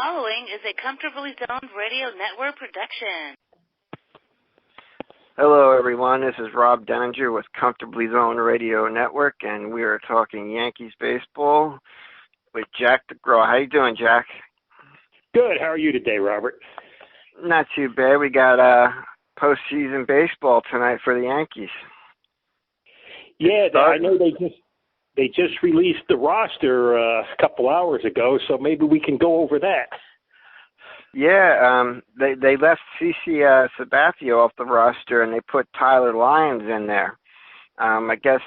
following is a Comfortably Zoned Radio Network production. Hello, everyone. This is Rob Deininger with Comfortably Zoned Radio Network, and we are talking Yankees baseball with Jack Degraw. How you doing, Jack? Good. How are you today, Robert? Not too bad. We got postseason baseball tonight for the Yankees. Yeah, I know they just released the roster a couple hours ago, so maybe we can go over that. Yeah, they left CC Sabathia off the roster, and they put Tyler Lyons in there. I guess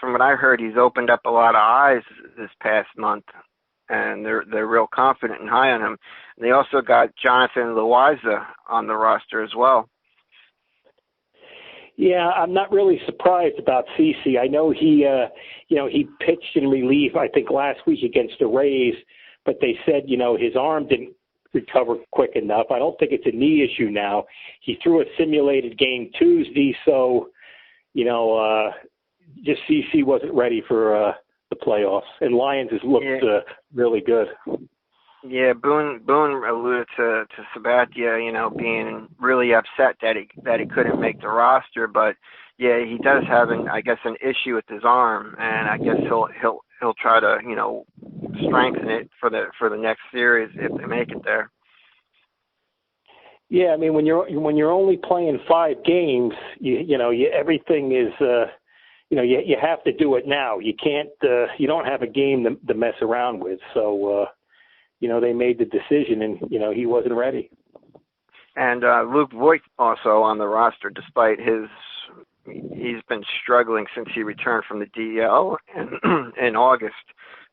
from what I heard, he's opened up a lot of eyes this past month, and they're real confident and high on him. They also got Jonathan Loaiza on the roster as well. Yeah, I'm not really surprised about CC. I know he pitched in relief, I think, last week against the Rays, but they said, his arm didn't recover quick enough. I don't think it's a knee issue now. He threw a simulated game Tuesday, so, just CC wasn't ready for the playoffs. And Lyons has looked really good. Yeah, Boone alluded to Sabathia, being really upset that he couldn't make the roster, but yeah, he does have an issue with his arm, and I guess he'll try to strengthen it for the next series if they make it there. Yeah, I mean when you're only playing 5 games, everything is you have to do it now. You can't you don't have a game to mess around with, so. They made the decision, and, he wasn't ready. And Luke Voigt also on the roster, despite he's been struggling since he returned from the DL in August,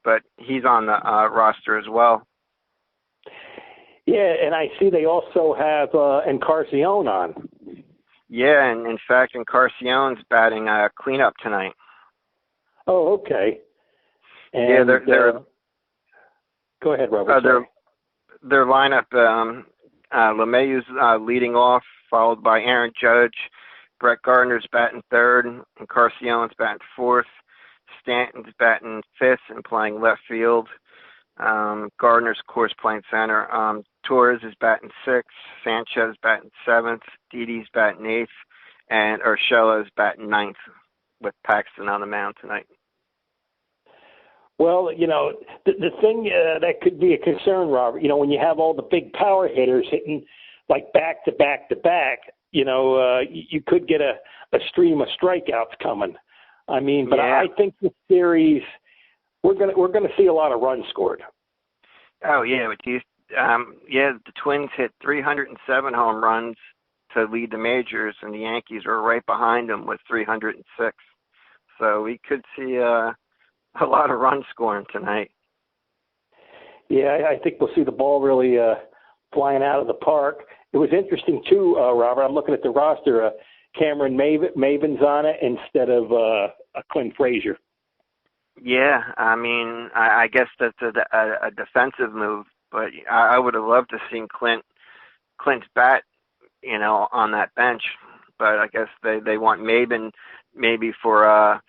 but he's on the roster as well. Yeah, and I see they also have Encarnacion on. Yeah, and in fact, Encarnacion's batting cleanup tonight. Oh, okay. And, yeah, they're go ahead, Robert. Their lineup, LeMahieu's leading off, followed by Aaron Judge. Brett Gardner's batting third. Encarnacion's batting fourth. Stanton's batting fifth and playing left field. Gardner's, of course, playing center. Torres is batting sixth. Sanchez batting seventh. Didi's batting eighth. And Urshela is batting ninth with Paxton on the mound tonight. Well, the thing that could be a concern, Robert, when you have all the big power hitters hitting like back to back to back, you could get a stream of strikeouts coming. I mean, but yeah. I think this series we're gonna see a lot of runs scored. Oh yeah, the Twins hit 307 home runs to lead the majors, and the Yankees were right behind them with 306. So we could see a lot of run scoring tonight. Yeah, I think we'll see the ball really flying out of the park. It was interesting, too, Robert. I'm looking at the roster. Cameron Maven's on it instead of Clint Frazier. Yeah, I mean, I guess that's a defensive move, but I would have loved to seen Clint's bat, on that bench. But I guess they want Maven maybe for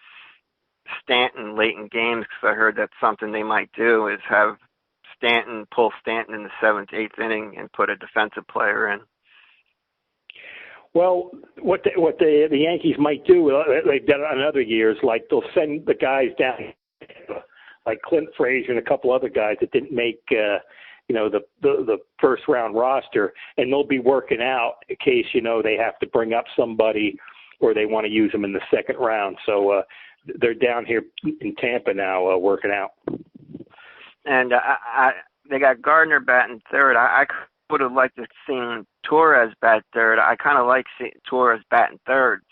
Stanton late in games, because I heard that's something they might do, is have pull Stanton in the 7th, 8th inning and put a defensive player in. Well, what the Yankees might do, they've done it on other years, like they'll send the guys down, like Clint Frazier and a couple other guys that didn't make the first round roster, and they'll be working out in case they have to bring up somebody or they want to use them in the second round. So they're down here in Tampa now working out. And they got Gardner batting third. I would have liked to have seen Torres bat third. I kind of like seeing Torres batting third.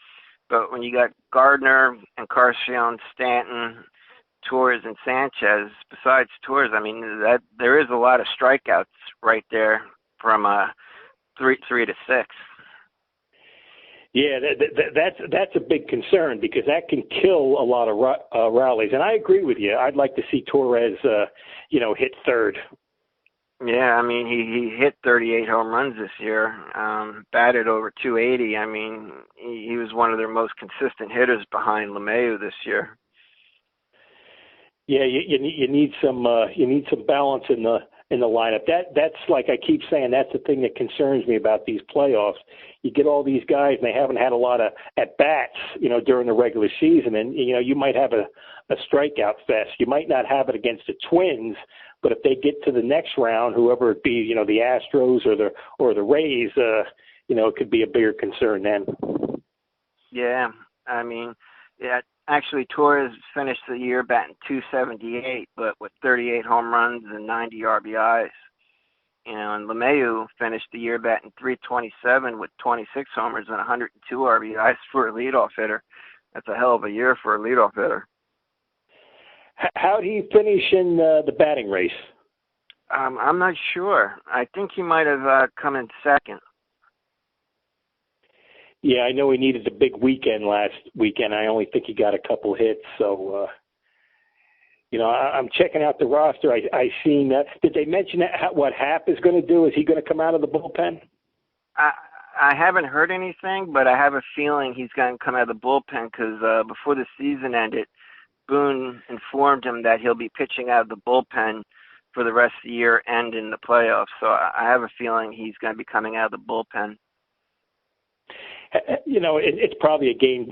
But when you got Gardner, Encarnacion, Stanton, Torres, and Sanchez, besides Torres, I mean, that there is a lot of strikeouts right there from 3 to 6. Yeah, that's a big concern because that can kill a lot of rallies. And I agree with you. I'd like to see Torres, hit third. Yeah, I mean, he hit 38 home runs this year, batted over 280. I mean, he was one of their most consistent hitters behind LeMahieu this year. Yeah, you need some balance in in the lineup. That's like I keep saying, that's the thing that concerns me about these playoffs. You get all these guys, and they haven't had a lot of at bats, during the regular season, and you might have a strikeout fest. You might not have it against the Twins, but if they get to the next round, whoever it be, the Astros or the Rays, it could be a bigger concern then. Yeah, actually Torres finished the year batting .278, but with 38 home runs and 90 RBIs. And LeMahieu finished the year batting .327 with 26 homers and 102 RBIs for a leadoff hitter. That's a hell of a year for a leadoff hitter. How did he finish in the batting race? I'm not sure. I think he might have come in second. Yeah, I know he needed a big weekend last weekend. I only think he got a couple hits. So, I'm checking out the roster. I seen that. Did they mention what Happ is going to do? Is he going to come out of the bullpen? I haven't heard anything, but I have a feeling he's going to come out of the bullpen because before the season ended, Boone informed him that he'll be pitching out of the bullpen for the rest of the year and in the playoffs. So I have a feeling he's going to be coming out of the bullpen. It's probably a game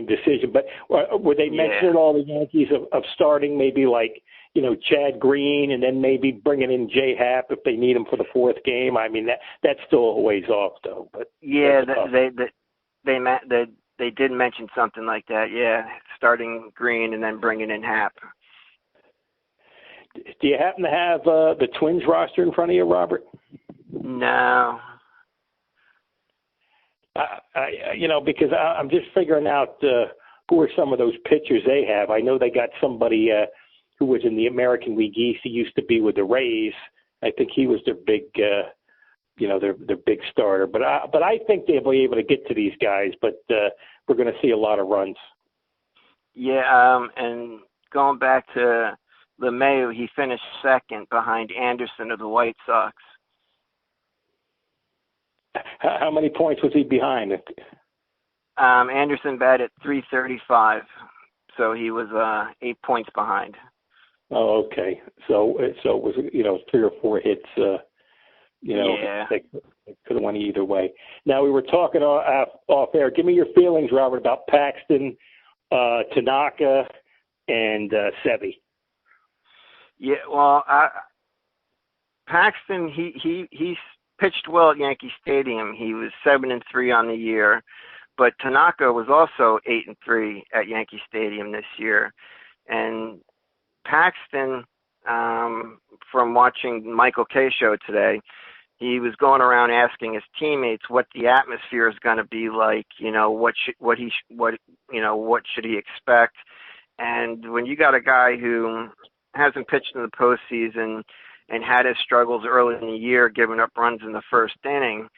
decision, but were they mentioning all the Yankees of starting maybe like, Chad Green and then maybe bringing in J Happ if they need him for the fourth game? I mean, that's still a ways off though. But yeah, they did mention something like that. Yeah, starting Green and then bringing in Happ. Do you happen to have the Twins roster in front of you, Robert? No. Because I'm just figuring out who are some of those pitchers they have. I know they got somebody who was in the American League East. He used to be with the Rays. I think he was their big, their big starter. But I think they'll be able to get to these guys. But we're going to see a lot of runs. Yeah, and going back to LeMahieu, he finished second behind Anderson of the White Sox. How many points was he behind? Anderson batted .335, so he was 8 points behind. Oh, okay. So it was 3 or 4 hits. Yeah. They could have went either way. Now we were talking off air. Give me your feelings, Robert, about Paxton, Tanaka, and Sevy. Yeah. Well, Paxton he's pitched well at Yankee Stadium. He was 7-3 on the year, but Tanaka was also 8-3 at Yankee Stadium this year. And Paxton, from watching Michael Kay show today, he was going around asking his teammates what the atmosphere is going to be like. What should he expect? And when you got a guy who hasn't pitched in the postseason and had his struggles early in the year, giving up runs in the first inning,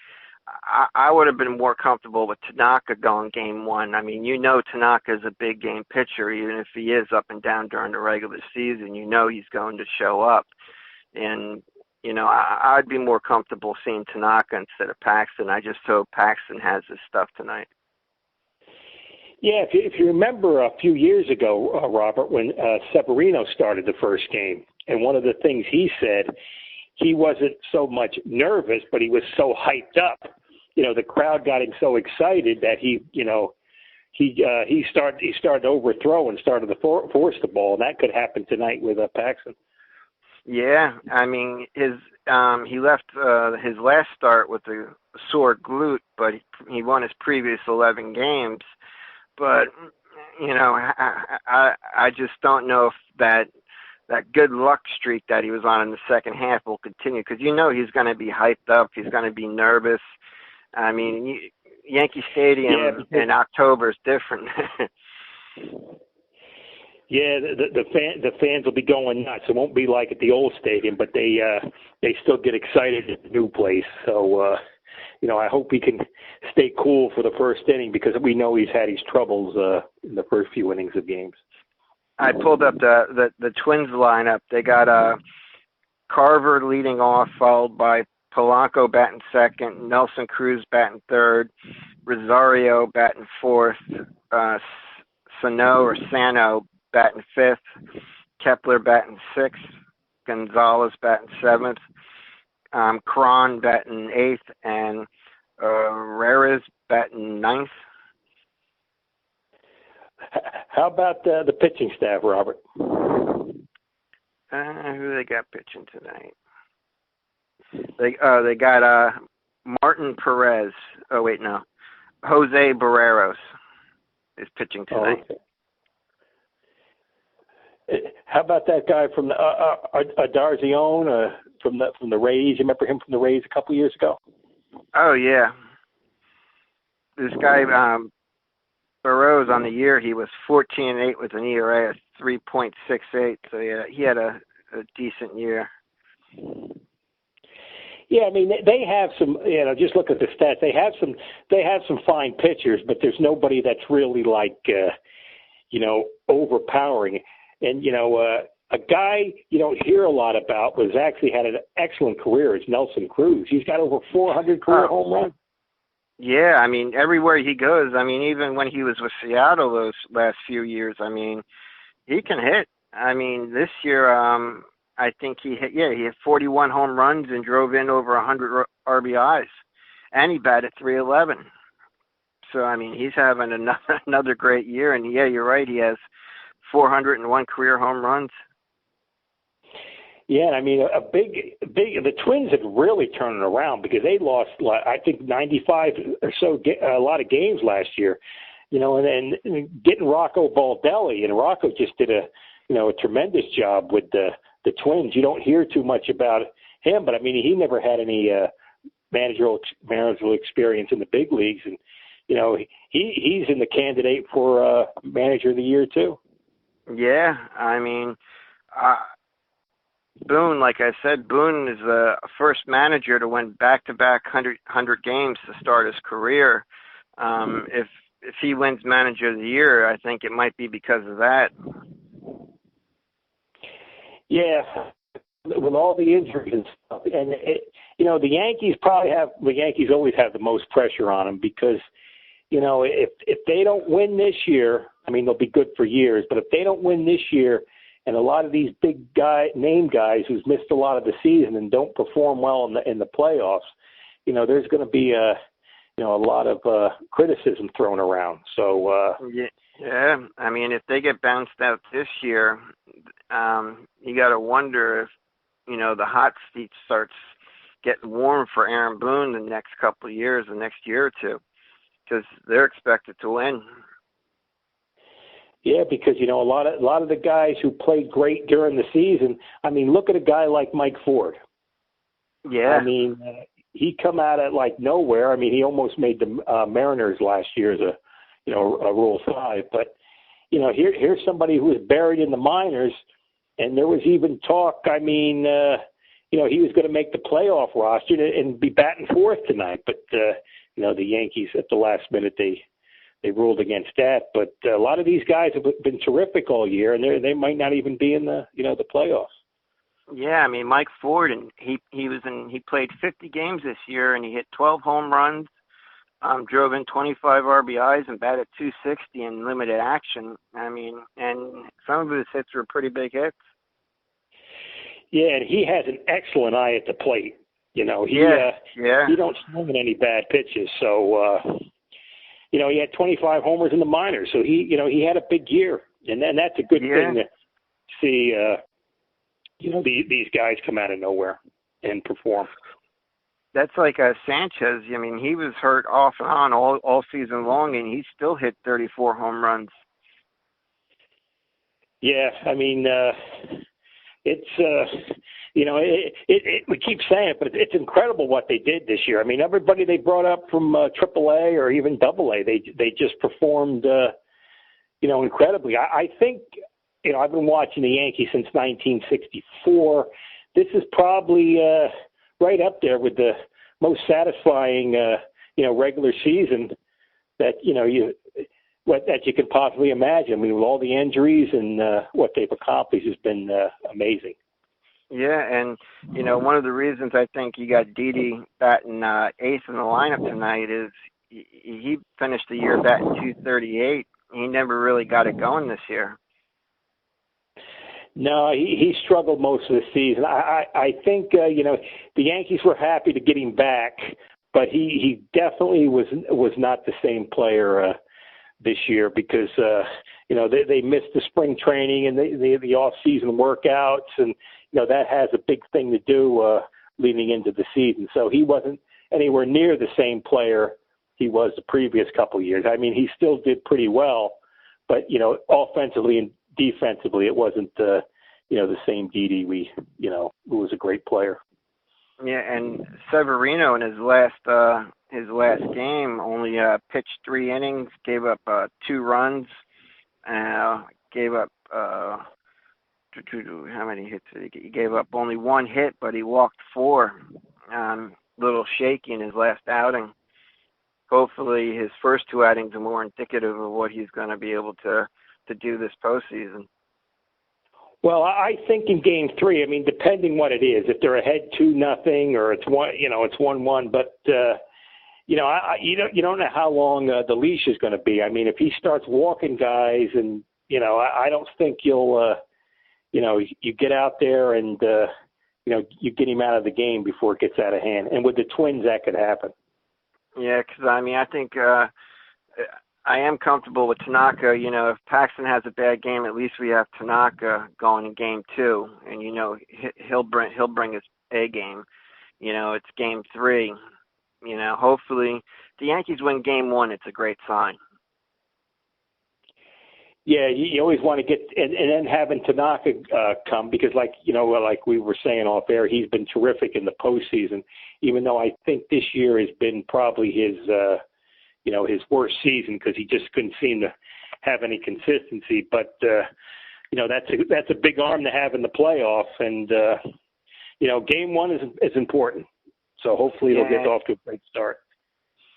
I would have been more comfortable with Tanaka going game one. I mean, Tanaka is a big game pitcher, even if he is up and down during the regular season. He's going to show up. And, I'd be more comfortable seeing Tanaka instead of Paxton. I just hope Paxton has his stuff tonight. Yeah, if you remember a few years ago, Robert, when Severino started the first game, and one of the things he said, he wasn't so much nervous, but he was so hyped up. The crowd got him so excited that he started to overthrow and started to force the ball, and that could happen tonight with Paxton. Yeah, I mean, he left his last start with a sore glute, but he won his previous 11 games. But I just don't know if that good luck streak that he was on in the second half will continue, because he's going to be hyped up, he's going to be nervous. I mean, Yankee Stadium in October is different. Yeah, the fans will be going nuts. It won't be like at the old stadium, but they still get excited at the new place. So I hope he can stay cool for the first inning, because we know he's had his troubles in the first few innings of games. I pulled up the Twins lineup. They got Carver leading off, followed by Polanco batting second, Nelson Cruz batting third, Rosario batting fourth, Sano batting fifth, Kepler batting sixth, Gonzalez batting seventh, Cron batting eighth, and Rares batting ninth. How about the pitching staff, Robert? Who they got pitching tonight? They got Martin Perez. Oh wait, no, Jose Barreros is pitching tonight. Oh, okay. How about that guy from the Darzion from the Rays? You remember him from the Rays a couple years ago? Oh yeah, this guy Barreros on the year he was 14-8 with an ERA of 3.68. So yeah, he had a decent year. Yeah, I mean they have some. Just look at the stats. They have some fine pitchers, but there's nobody that's really like overpowering. And a guy you don't hear a lot about was actually had an excellent career. Is Nelson Cruz. He's got over 400 career home runs. Yeah, I mean everywhere he goes. I mean even when he was with Seattle those last few years. I mean he can hit. I mean this year. I think he hit 41 home runs and drove in over 100 RBIs, and he batted .311. So I mean, he's having another great year. And yeah, you're right. He has 401 career home runs. Yeah, I mean, the Twins had really turned it around because they lost, I think, 95 or so, a lot of games last year. And then getting Rocco Baldelli, and Rocco just did a tremendous job with the Twins. You don't hear too much about him, but I mean, he never had any managerial experience in the big leagues, and he's in the candidate for manager of the year too. Yeah, I mean, Boone, like I said, Boone is the first manager to win back-to-back 100 games to start his career. If he wins manager of the year, I think it might be because of that. Yeah, with all the injuries and stuff, and the Yankees always have the most pressure on them because, if they don't win this year, I mean they'll be good for years, but if they don't win this year, and a lot of these big name guys who's missed a lot of the season and don't perform well in the playoffs, there's going to be a lot of criticism thrown around. So yeah, I mean if they get bounced out this year. You got to wonder if, the hot seat starts getting warm for Aaron Boone the next couple of years, the next year or two, because they're expected to win. Yeah, because, a lot of the guys who played great during the season, I mean, look at a guy like Mike Ford. Yeah. I mean, he come out at like nowhere. I mean, he almost made the Mariners last year as a Rule 5, but here's somebody who was buried in the minors, and there was even talk. I mean, he was going to make the playoff roster and be batting fourth tonight. But the Yankees at the last minute they ruled against that. But a lot of these guys have been terrific all year, and they might not even be in the the playoffs. Yeah, I mean Mike Ford, and he played 50 games this year, and he hit 12 home runs. Drove in 25 RBIs and batted .260 in limited action. I mean, and some of his hits were pretty big hits. Yeah, and he has an excellent eye at the plate. He don't swing at any bad pitches. So, he had 25 homers in the minors. So he had a big year, and then that's a good thing to see. These guys come out of nowhere and perform. That's like Sanchez. I mean, he was hurt off and on all season long, and he still hit 34 home runs. Yeah, I mean, it's we keep saying it, but it's incredible what they did this year. I mean, everybody they brought up from AAA or even AA, they just performed, incredibly. I think, I've been watching the Yankees since 1964. This is probably right up there with the most satisfying, regular season that that you could possibly imagine. I mean, with all the injuries and what they've accomplished has been amazing. Yeah, and one of the reasons I think you got Didi batting eighth in the lineup tonight is he finished the year batting .238. He never really got it going this year. No, he struggled most of the season. I think the Yankees were happy to get him back, but he definitely was not the same player this year because they missed the spring training and the off season workouts, and that has a big thing to do leading into the season. So he wasn't anywhere near the same player he was the previous couple of years. I mean, he still did pretty well, but offensively and defensively, it wasn't the same Didi who was a great player. Yeah, and Severino in his last game only pitched 3 innings, gave up 2 runs, gave up how many hits did he get? He gave up only 1 hit, but he walked 4. Little shaky in his last outing. Hopefully, his first 2 outings are more indicative of what he's going to be able to do this postseason. Well, I think in Game 3, I mean, depending what it is, if they're ahead 2-0 or it's 1-1, but you don't know how long the leash is going to be. I mean, if he starts walking guys, and I don't think you'll you get out there and you get him out of the game before it gets out of hand. And with the Twins, that could happen. Yeah, because I think I am comfortable with Tanaka. If Paxton has a bad game, at least we have Tanaka going in Game 2, and he'll bring his A game. It's Game 3. Hopefully the Yankees win Game 1. It's a great sign. Yeah, you always want to get and then having Tanaka come because, like we were saying off air, he's been terrific in the postseason. Even though I think this year has been probably his his worst season because he just couldn't seem to have any consistency. But that's a big arm to have in the playoffs, and Game 1 is important. So hopefully it'll get off to a great start.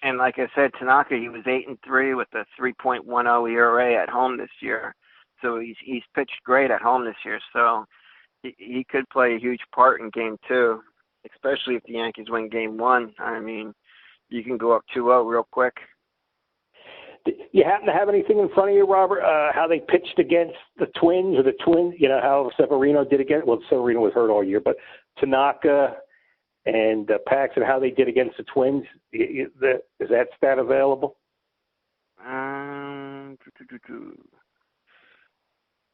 And like I said, Tanaka, he was 8-3 with a 3.10 ERA at home this year. So he's pitched great at home this year. So he could play a huge part in Game 2, especially if the Yankees win Game 1. I mean, you can go up 2-0 real quick. You happen to have anything in front of you, Robert? How they pitched against the Twins, how Severino did against? Well, Severino was hurt all year, but Tanaka and Paxton, how they did against the Twins. Is that stat available?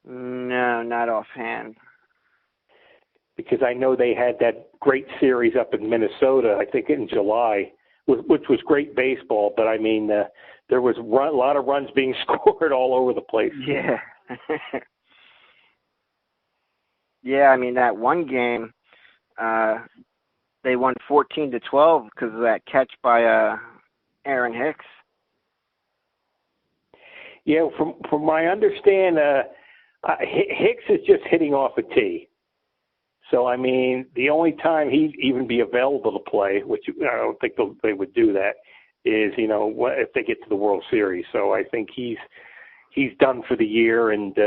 No, not offhand. Because I know they had that great series up in Minnesota, I think in July, which was great baseball. But I mean, there was a lot of runs being scored all over the place. Yeah. Yeah, I mean, that one game, they won 14-12 because of that catch by Aaron Hicks. Yeah, from my understand, Hicks is just hitting off a tee. So, I mean, the only time he'd even be available to play, which I don't think they would do that, is, if they get to the World Series. So I think he's done for the year, and,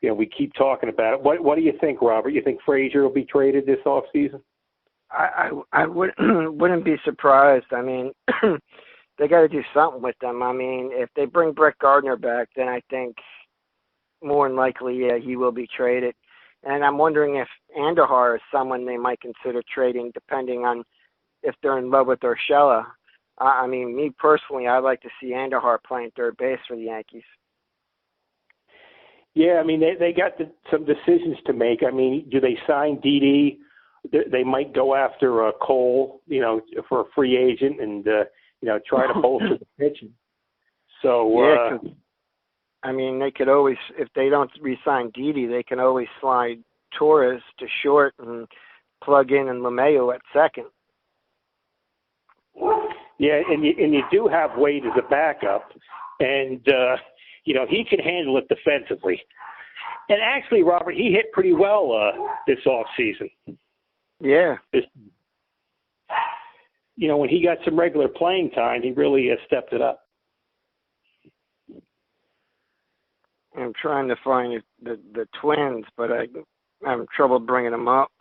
we keep talking about it. What do you think, Robert? You think Frazier will be traded this offseason? I wouldn't be surprised. I mean, they got to do something with them. I mean, if they bring Brett Gardner back, then I think more than likely, yeah, he will be traded. And I'm wondering if Andujar is someone they might consider trading, depending on if they're in love with Urshela. I mean, me personally, I'd like to see Andujar playing third base for the Yankees. Yeah, I mean, they got some decisions to make. I mean, do they sign Didi? They might go after Cole, for a free agent and, try to bolster the pitching. So, I mean, they could always, if they don't re-sign Didi, they can always slide Torres to short and plug in LeMahieu at second. Yeah, and you do have Wade as a backup, and he can handle it defensively. And actually, Robert, he hit pretty well this off season. Yeah. When he got some regular playing time, he really stepped it up. I'm trying to find the Twins, but I'm having trouble bringing them up.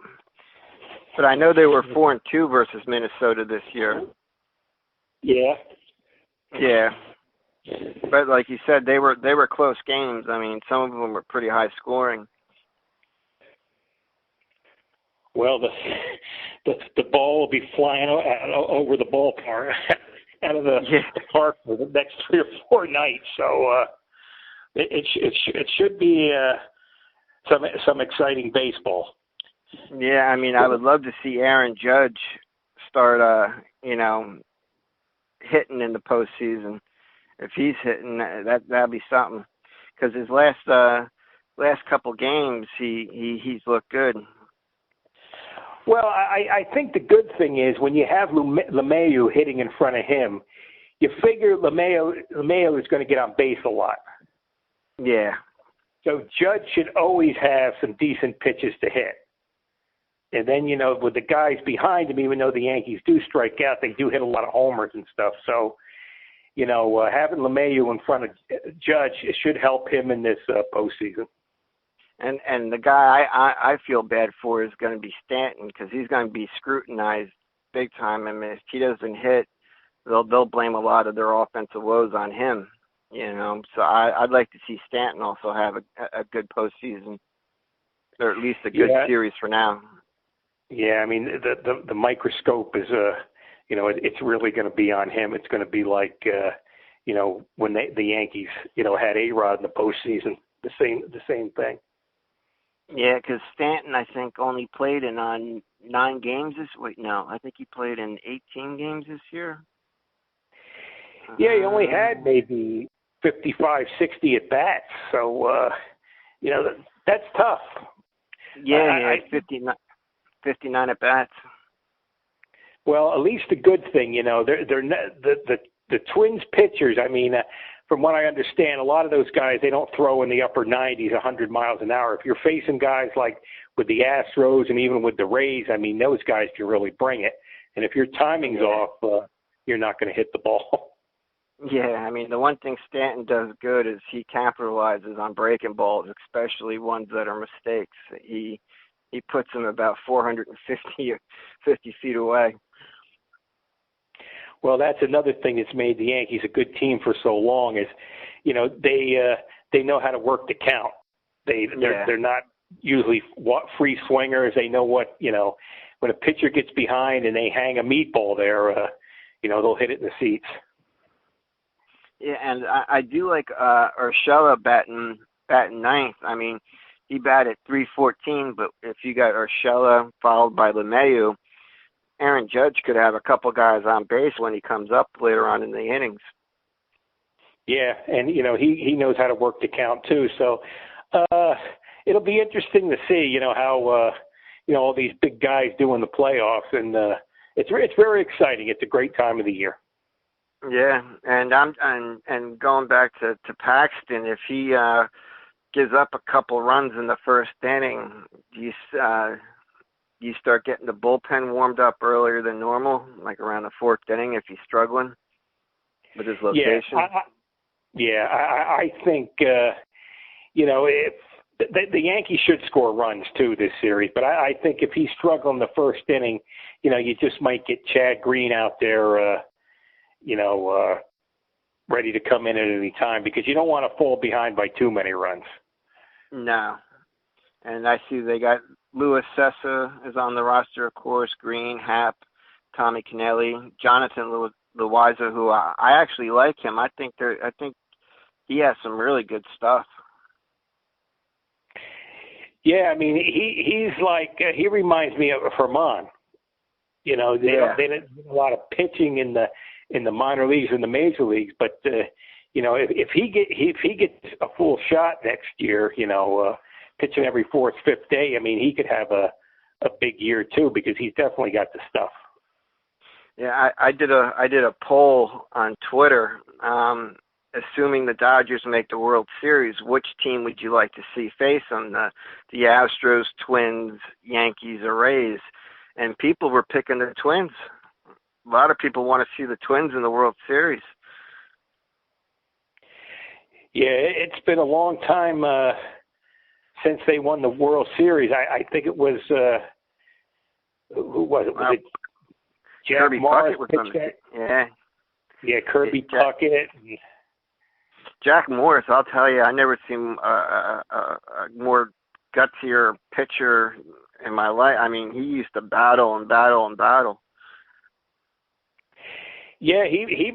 But I know they were 4-2 versus Minnesota this year. Yeah. Yeah. But like you said, they were close games. I mean, some of them were pretty high scoring. Well, the ball will be flying over the ballpark out of the park for the next 3 or 4 nights. So it should be some exciting baseball. Yeah, I mean, I would love to see Aaron Judge start, hitting in the postseason. If he's hitting, that'd be something. Because his last couple games, he's looked good. Well, I think the good thing is when you have LeMahieu hitting in front of him, you figure LeMahieu is going to get on base a lot. Yeah. So Judge should always have some decent pitches to hit. And then, with the guys behind him, even though the Yankees do strike out, they do hit a lot of homers and stuff. So, having LeMahieu in front of Judge, it should help him in this postseason. And the guy I feel bad for is going to be Stanton because he's going to be scrutinized big time. I mean, if he doesn't hit, they'll blame a lot of their offensive woes on him. So I'd like to see Stanton also have a good postseason, or at least a good series for now. Yeah, I mean the microscope is it's really going to be on him. It's going to be like when the Yankees had A-Rod in the postseason, the same thing. Yeah, because Stanton, I think, only played in 9 games I think he played in 18 games this year. Yeah, he only had maybe 55, 60 at bats. So, that's tough. Yeah, 59 at bats. Well, at least the good thing, they're the Twins pitchers. I mean, from what I understand, a lot of those guys, they don't throw in the upper 90s, 100 miles an hour. If you're facing guys like with the Astros and even with the Rays, I mean, those guys can really bring it. And if your timing's off, you're not going to hit the ball. Yeah, I mean, the one thing Stanton does good is he capitalizes on breaking balls, especially ones that are mistakes. He puts them about 450 feet away. Well, that's another thing that's made the Yankees a good team for so long is, they know how to work the count. They're not usually free swingers. They know what, when a pitcher gets behind and they hang a meatball there, they'll hit it in the seats. Yeah, and I do like Urshela batting ninth. I mean, he batted .314, but if you got Urshela followed by LeMahieu, Aaron Judge could have a couple guys on base when he comes up later on in the innings. Yeah, and he knows how to work the count too. So it'll be interesting to see how all these big guys do in the playoffs, and it's very exciting. It's a great time of the year. Yeah, and going back to Paxton, if he gives up a couple runs in the first inning, you start getting the bullpen warmed up earlier than normal, like around the 4th inning if he's struggling with his location. I think if the Yankees should score runs too this series, but I think if he's struggling the first inning, you just might get Chad Green out there. Ready to come in at any time because you don't want to fall behind by too many runs. No. And I see they got Luis Sessa is on the roster, of course, Green, Happ, Tommy Cannelli, Jonathan Loaiza, who I actually like him. I think he has some really good stuff. Yeah, I mean, he's like, he reminds me of Herman. They don't do a lot of pitching in the minor leagues and the major leagues, but if he gets a full shot next year, pitching every 4th, 5th day, I mean, he could have a big year too because he's definitely got the stuff. Yeah, I did a poll on Twitter, assuming the Dodgers make the World Series, which team would you like to see face them? The Astros, Twins, Yankees, or Rays? And people were picking the Twins. A lot of people want to see the Twins in the World Series. Yeah, it's been a long time since they won the World Series. I think it was who was it? Was it Jack Kirby Morris? Yeah, Kirby Puckett. Jack Morris, I'll tell you, I never seen a more gutsier pitcher in my life. I mean, he used to battle and battle and battle. Yeah, he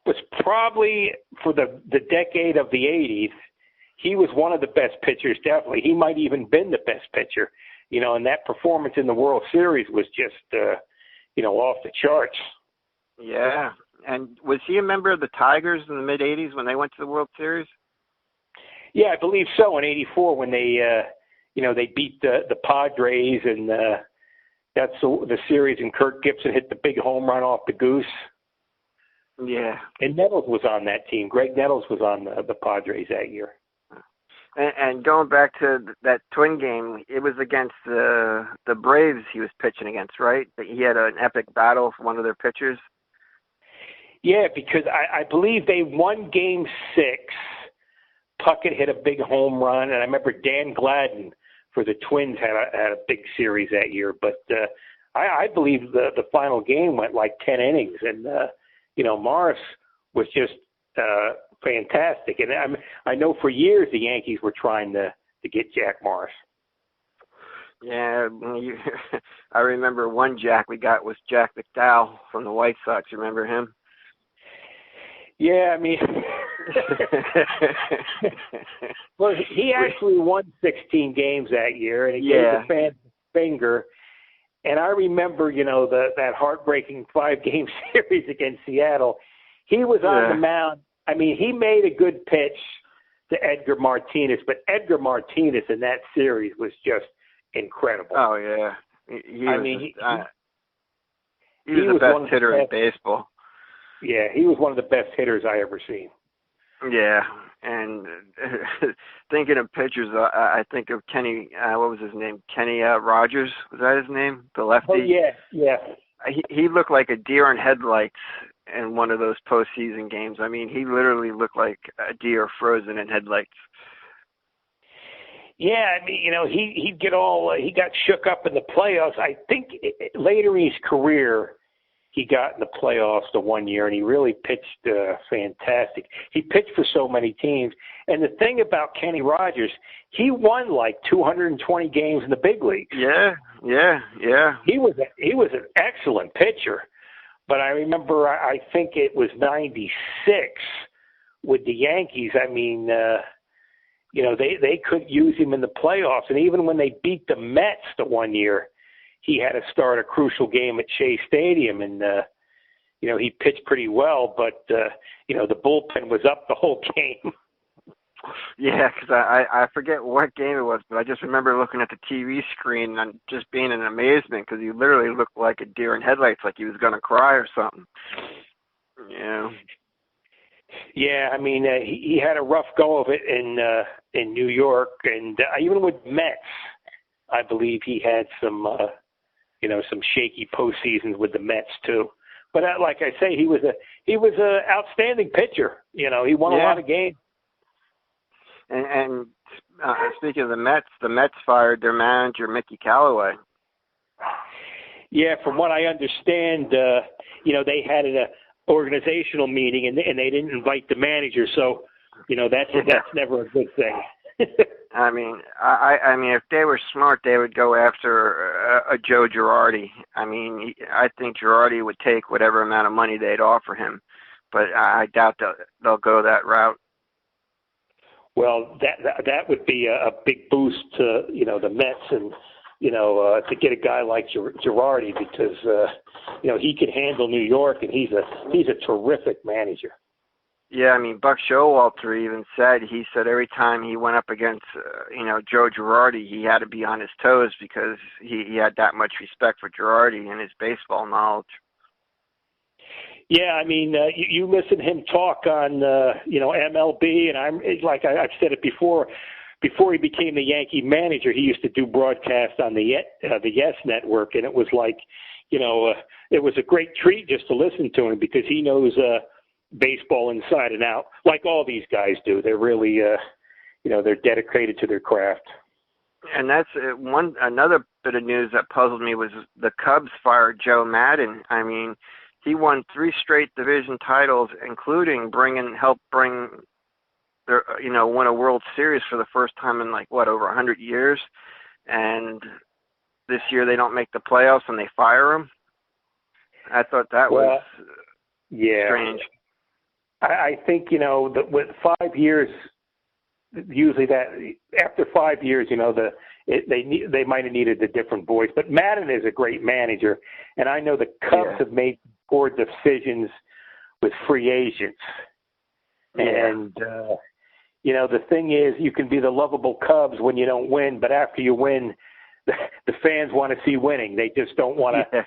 was probably, for the decade of the 80s, he was one of the best pitchers, definitely. He might even been the best pitcher, and that performance in the World Series was just, off the charts. Yeah. And was he a member of the Tigers in the mid-'80s when they went to the World Series? Yeah, I believe so, in '84 when they, they beat the Padres, and that's the series, and Kirk Gibson hit the big home run off the goose. Yeah. And Nettles was on that team. Greg Nettles was on the Padres that year. And going back to that Twin game, it was against the Braves he was pitching against, right? He had an epic battle for one of their pitchers. Yeah, because I believe they won Game 6. Puckett hit a big home run, and I remember Dan Gladden for the Twins had a big series that year. But I believe the final game went like 10 innings, and Morris was just fantastic. And I know for years the Yankees were trying to get Jack Morris. Yeah, I remember one Jack we got was Jack McDowell from the White Sox. You remember him? Yeah, I mean, well, he actually won 16 games that year, and he gave the fans a finger. And I remember, that heartbreaking 5-game series against Seattle. He was on the mound. I mean, he made a good pitch to Edgar Martinez, but Edgar Martinez in that series was just incredible. Oh, yeah. He was the best hitter in baseball. Yeah, he was one of the best hitters I ever seen. Yeah, and thinking of pitchers, I think of Kenny, what was his name? Kenny Rogers, was that his name? The lefty? Oh, yeah. He looked like a deer in headlights in one of those postseason games. I mean, he literally looked like a deer frozen in headlights. Yeah, I mean, he got shook up in the playoffs. I think later in his career, he got in the playoffs the one year, and he really pitched fantastic. He pitched for so many teams. And the thing about Kenny Rogers, he won like 220 games in the big leagues. Yeah. He was an excellent pitcher. But I remember, I think it was 96 with the Yankees. I mean, they couldn't use him in the playoffs. And even when they beat the Mets the one year, he had to start a crucial game at Shea Stadium, and he pitched pretty well, but the bullpen was up the whole game. Yeah, because I forget what game it was, but I just remember looking at the TV screen and just being in amazement because he literally looked like a deer in headlights, like he was going to cry or something. Yeah. Yeah, I mean, he had a rough go of it in New York, and even with Mets, I believe he had some shaky postseasons with the Mets too. But like I say, he was a outstanding pitcher. He won a lot of games. And speaking of the Mets fired their manager Mickey Callaway. Yeah, from what I understand, they had an organizational meeting and they didn't invite the manager, so that's never a good thing. I mean, if they were smart, they would go after a Joe Girardi. I mean, I think Girardi would take whatever amount of money they'd offer him, but I doubt they'll go that route. Well, that would be a big boost to the Mets and to get a guy like Girardi because he can handle New York and he's a terrific manager. Yeah, I mean, Buck Showalter even said every time he went up against, Joe Girardi, he had to be on his toes because he had that much respect for Girardi and his baseball knowledge. Yeah, I mean, you listen to him talk on, MLB, and I've said it before he became the Yankee manager, he used to do broadcasts on the Yes Network, and it was like, it was a great treat just to listen to him because he knows baseball inside and out, like all these guys do. They're really, they're dedicated to their craft. And that's another bit of news that puzzled me was the Cubs fired Joe Madden. I mean, he won 3 straight division titles, including win a World Series for the first time in over 100 years. And this year they don't make the playoffs and they fire him. I thought that was strange. I think, that with 5 years, usually that after 5 years, they might have needed a different voice. But Madden is a great manager, and I know the Cubs have made poor decisions with free agents. Yeah. And, the thing is, you can be the lovable Cubs when you don't win, but after you win, the fans want to see winning. They just don't want to,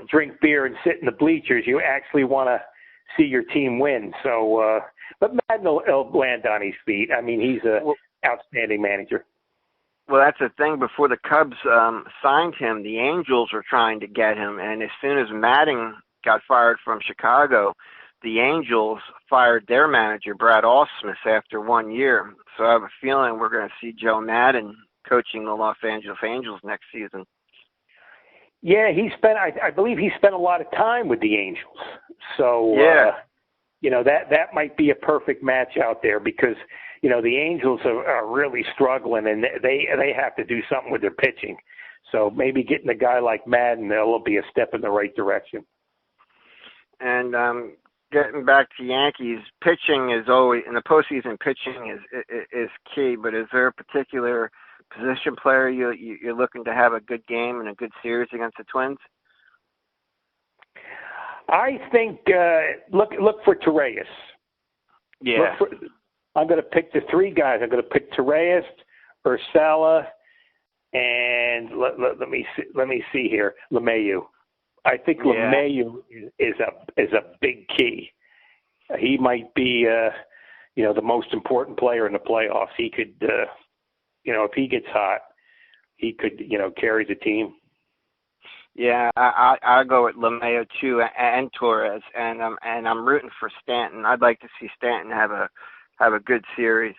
drink beer and sit in the bleachers. You actually want to see your team win. So, but Madden will land on his feet. I mean, he's an outstanding manager. Well, that's the thing. Before the Cubs signed him, the Angels were trying to get him, and as soon as Madden got fired from Chicago, the Angels fired their manager, Brad Ausmus, after 1 year. So I have a feeling we're going to see Joe Madden coaching the Los Angeles Angels next season. Yeah, I believe he spent a lot of time with the Angels. So, that might be a perfect match out there because, the Angels are really struggling and they have to do something with their pitching. So maybe getting a guy like Madden, will be a step in the right direction. And getting back to Yankees, pitching is always, in the postseason, pitching is key, but is there a particular position player you're looking to have a good game and a good series against the Twins? I think look for Torreyes. Yeah. I'm going to pick the three guys. I'm going to pick Torreyes, Urshela, and let me see here, LeMahieu. I think LeMahieu is a big key. He might be the most important player in the playoffs. He could if he gets hot, he could carry the team. Yeah, I go with LeMahieu too, and Torres, and I'm rooting for Stanton. I'd like to see Stanton have a good series.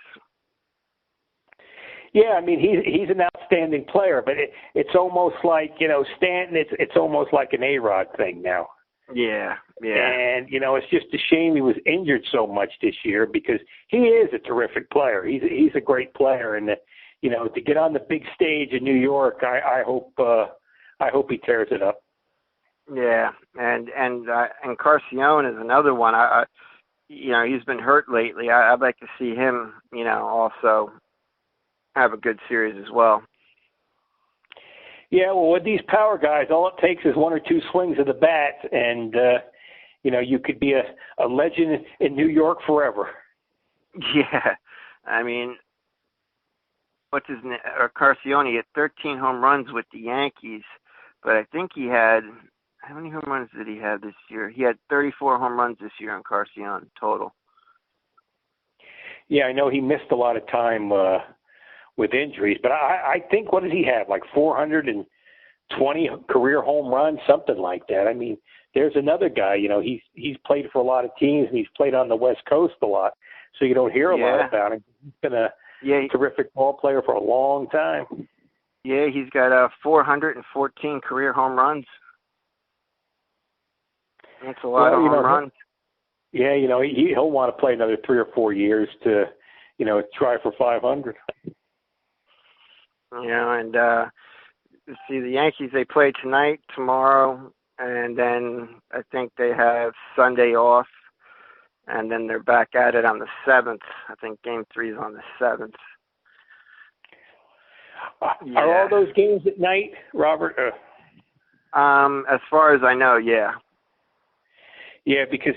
Yeah, I mean he's an outstanding player, but it's almost like Stanton. It's almost like an A-Rod thing now. Yeah. And it's just a shame he was injured so much this year because he is a terrific player. He's a great player, and to get on the big stage in New York, I hope he tears it up. Yeah, and Carcione is another one. He's been hurt lately. I'd like to see him, also have a good series as well. Yeah, well, with these power guys, all it takes is one or two swings of the bat, and you could be a legend in New York forever. Yeah, I mean, Carcione had 13 home runs with the Yankees, but I think he had, how many home runs did he have this year? He had 34 home runs this year on Carcione total. Yeah, I know he missed a lot of time with injuries, but I think, what does he have, like 420 career home runs, something like that. I mean, there's another guy, he's played for a lot of teams, and he's played on the West Coast a lot, so you don't hear a lot about him. He's been a terrific ball player for a long time. Yeah, he's got 414 career home runs. That's a lot of home runs. Yeah, he'll want to play another 3 or 4 years to, try for 500. And see, the Yankees, they play tonight, tomorrow, and then I think they have Sunday off, and then they're back at it on the 7th. I think Game 3 is on the 7th. Are all those games at night, Robert? As far as I know, yeah. Yeah, because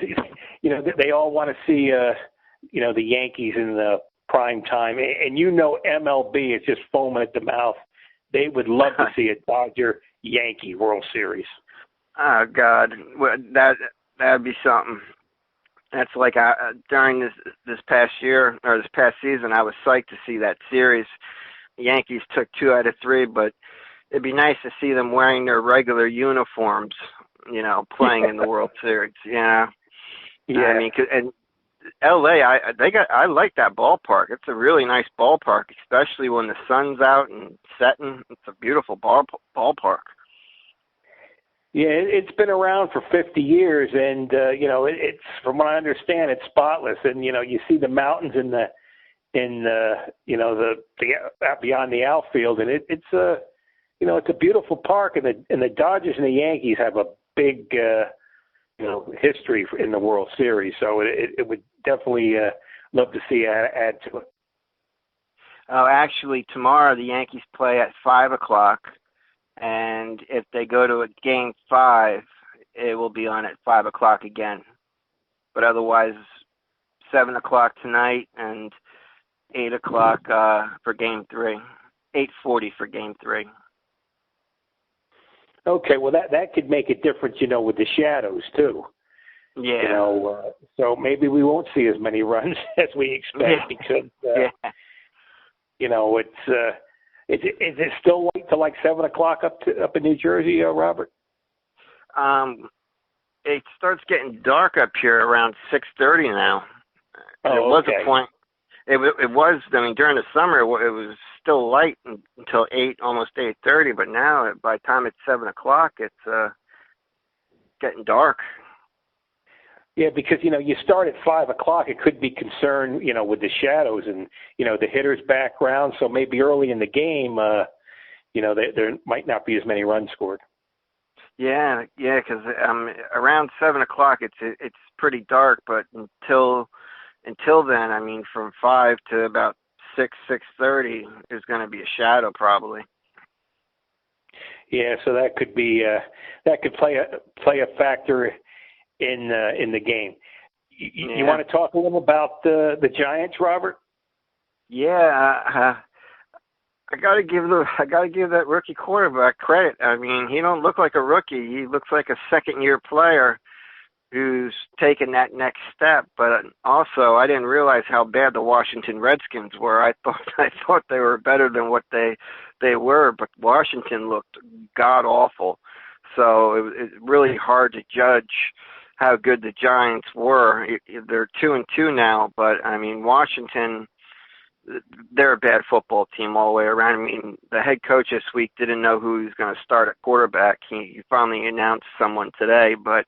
they all want to see the Yankees in the prime time, and MLB is just foaming at the mouth. They would love to see a Dodger-Yankee World Series. Oh God, that'd be something. That's like during this past year or this past season, I was psyched to see that series. The Yankees took 2 out of 3, but it'd be nice to see them wearing their regular uniforms, playing in the World Series. Yeah. I mean, and L.A., I like that ballpark. It's a really nice ballpark, especially when the sun's out and setting. It's a beautiful ballpark. Yeah, it's been around for 50 years, and it's, from what I understand, it's spotless. And you see the mountains beyond the outfield, and it's it's a beautiful park, and the Dodgers and the Yankees have a big history in the World Series. So it would definitely love to see add to it. Oh, actually, tomorrow the Yankees play at 5:00, and if they go to a Game 5, it will be on at 5:00 again. But otherwise, 7:00 tonight and 8:00 for Game 3, 8:40 for Game 3. Okay, well that could make a difference, with the shadows too. Yeah. So maybe we won't see as many runs as we expect because is it still late till like 7:00 up in New Jersey, Robert? It starts getting dark up here around 6:30 now. Oh, there was okay. a point. It was. I mean, during the summer, it was still light until almost 8:30. But now, by the time it's 7:00, it's getting dark. Yeah, because you start at 5:00, it could be concerned, with the shadows and the hitter's background. So maybe early in the game, there might not be as many runs scored. Yeah, because around 7:00, it's pretty dark. But until then, I mean, from 5 to about 6:30, there's going to be a shadow probably. Yeah, so that could be that could play a factor in the game. You want to talk a little about the Giants, Robert? Yeah, I gotta give that rookie quarterback credit. I mean, he don't look like a rookie. He looks like a second-year player who's taken that next step. But also, I didn't realize how bad the Washington Redskins were. I thought they were better than what they were, but Washington looked god awful. So it's really hard to judge how good the Giants were. They're 2-2 now, but I mean, Washington, they're a bad football team all the way around. I mean, the head coach this week didn't know who he was going to start at quarterback. He finally announced someone today, but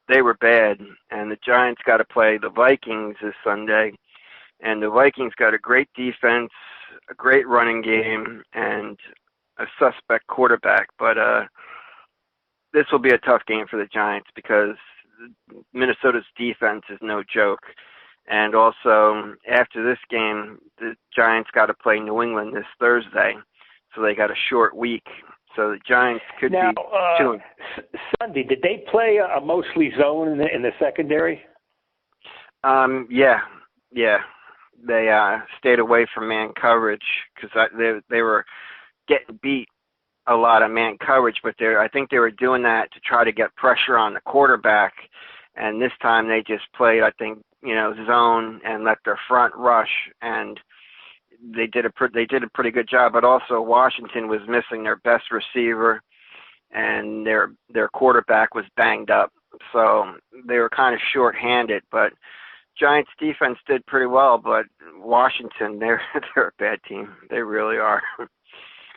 they were bad. And the Giants got to play the Vikings this Sunday, and the Vikings got a great defense, a great running game, and a suspect quarterback. But this will be a tough game for the Giants because Minnesota's defense is no joke. And also, after this game, the Giants got to play New England this Thursday, so they got a short week. So the Giants could be doing. Sunday, did they play a mostly zone in the secondary? Yeah. They stayed away from man coverage because they were getting beat a lot of man coverage, but I think they were doing that to try to get pressure on the quarterback. And this time they just played, I think, zone and let their front rush, and they did a pretty good job. But also Washington was missing their best receiver, and their quarterback was banged up, so they were kind of short-handed. But Giants defense did pretty well, but Washington, they're a bad team. They really are.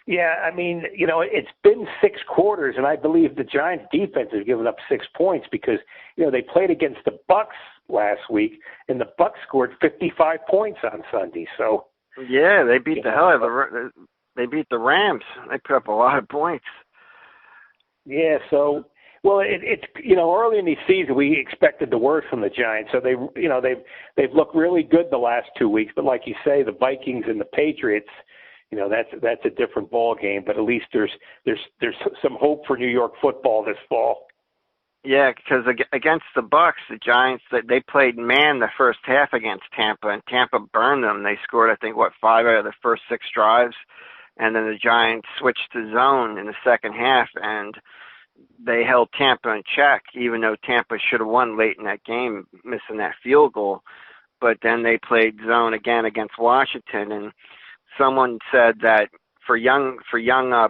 Yeah, I mean, it's been 6 quarters, and I believe the Giants defense has given up 6 points because, they played against the Bucks last week, and the Bucks scored 55 points on Sunday. So yeah, they beat the hell out of they beat the Rams. They put up a lot of points. Yeah, so it's early in the season we expected the worst from the Giants. So they've looked really good the last 2 weeks, but like you say, the Vikings and the Patriots, that's a different ball game. But at least there's some hope for New York football this fall. Yeah, because against the Bucks, the Giants, they played man the first half against Tampa, and Tampa burned them. They scored, I think, 5 out of the first 6 drives, and then the Giants switched to zone in the second half, and they held Tampa in check, even though Tampa should have won late in that game, missing that field goal. But then they played zone again against Washington, and someone said that for young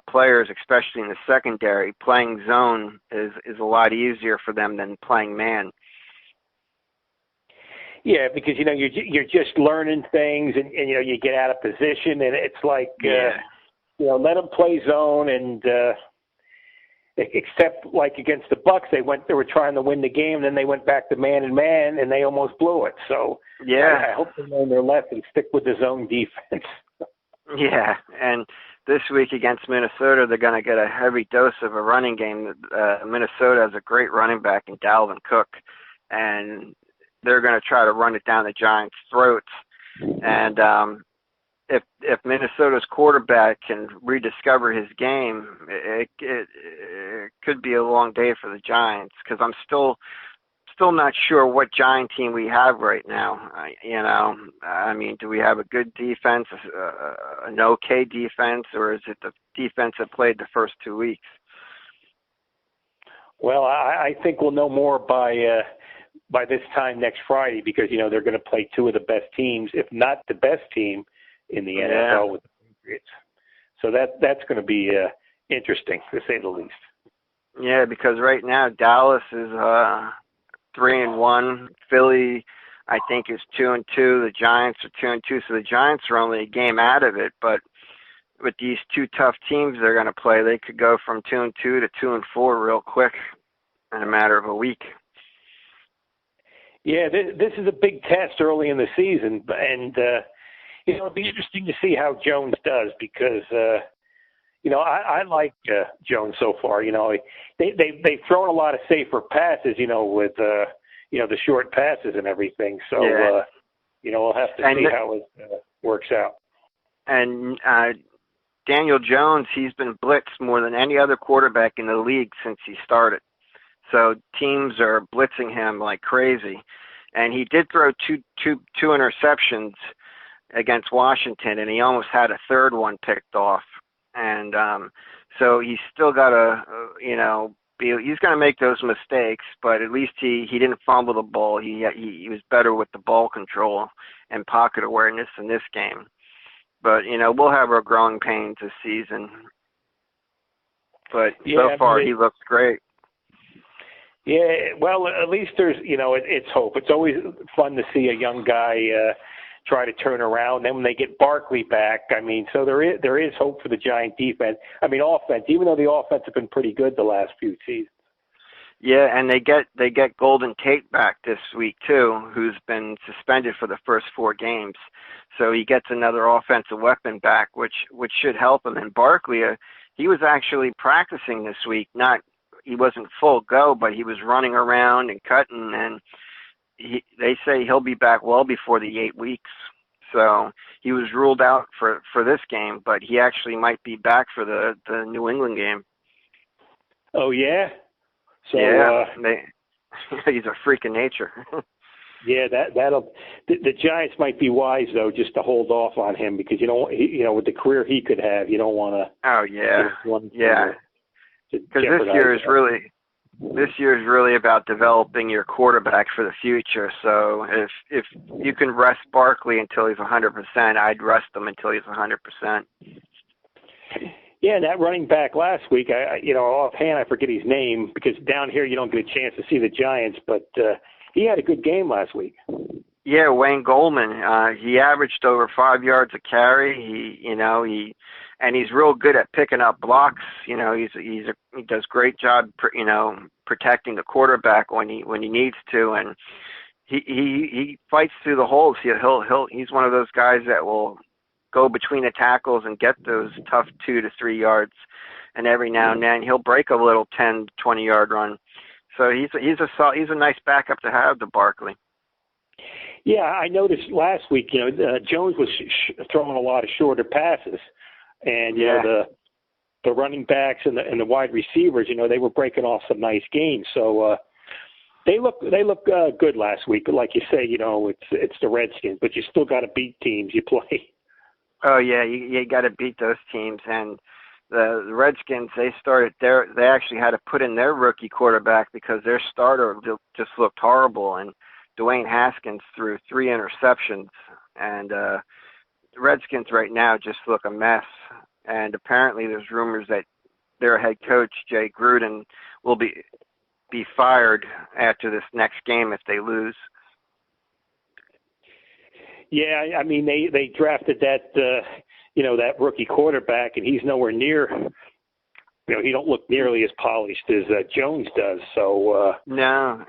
players, especially in the secondary, playing zone is a lot easier for them than playing man. Yeah, because you're just learning things, and you get out of position, and it's like let them play zone, and except like against the Bucks, they were trying to win the game, and then they went back to man and man, and they almost blew it. So yeah, I hope they learn their lesson, stick with the zone defense. Yeah, and this week against Minnesota, they're going to get a heavy dose of a running game. Minnesota has a great running back in Dalvin Cook, and they're going to try to run it down the Giants' throats. And if Minnesota's quarterback can rediscover his game, it could be a long day for the Giants, because I'm still not sure what Giant team we have right now. I mean, do we have a good defense, an okay defense, or is it the defense that played the first 2 weeks? Well, I think we'll know more by this time next Friday, because they're going to play two of the best teams, if not the best team in the NFL with the Patriots. So that's going to be interesting, to say the least. Yeah, because right now Dallas is 3-1. Philly, I think, is 2-2. The Giants are 2-2. So the Giants are only a game out of it. But with these two tough teams they're going to play, they could go from 2-2 to 2-4 real quick in a matter of a week. Yeah, this is a big test early in the season, and it'll be interesting to see how Jones does, because I like Jones so far. They've thrown a lot of safer passes, with the short passes and everything. So we'll have to see how it works out. And Daniel Jones, he's been blitzed more than any other quarterback in the league since he started. So teams are blitzing him like crazy. And he did throw two interceptions against Washington, and he almost had a third one picked off. And so he's still got to, he's going to make those mistakes, but at least he didn't fumble the ball. He was better with the ball control and pocket awareness in this game. But, we'll have our growing pains this season. But so far, he looks great. Yeah, well, at least there's, it's hope. It's always fun to see a young guy try to turn around. Then when they get Barkley back, so there is hope for the Giant defense. Offense, even though the offense has been pretty good the last few seasons. Yeah, and they get Golden Tate back this week too, who's been suspended for the first 4 games. So he gets another offensive weapon back, which should help him. And Barkley, he was actually practicing this week. He wasn't full go, but he was running around and cutting, and they say he'll be back well before the 8 weeks. So he was ruled out for this game, but he actually might be back for the New England game. Oh, yeah? So, yeah, he's a freak of nature. Yeah, the Giants might be wise though, just to hold off on him, because with the career he could have, you don't want to. Oh yeah, because this year is really about developing your quarterback for the future. So if you can rest Barkley until he's 100%, I'd rest him until he's 100%. Yeah, and that running back last week, offhand I forget his name, because down here you don't get a chance to see the Giants, but he had a good game last week. Yeah, Wayne Goldman. He averaged over 5 yards a carry. He's real good at picking up blocks. He does great job, protecting the quarterback when he needs to, and he fights through the holes. He's one of those guys that will go between the tackles and get those tough 2 to 3 yards, and every now and then he'll break a little 10, 20-yard run. So he's a nice backup to have, to Barkley. Yeah, I noticed last week, Jones was throwing a lot of shorter passes, and the running backs and the wide receivers, they were breaking off some nice gains. So they look good last week. But like you say, it's the Redskins, but you still got to beat teams you play. Oh yeah, you got to beat those teams. And the Redskins, they actually had to put in their rookie quarterback because their starter just looked horrible, and Dwayne Haskins threw 3 interceptions, and the Redskins right now just look a mess. And apparently there's rumors that their head coach, Jay Gruden, will be fired after this next game if they lose. Yeah, they drafted that that rookie quarterback, and he's nowhere near. He don't look nearly as polished as Jones does. So no,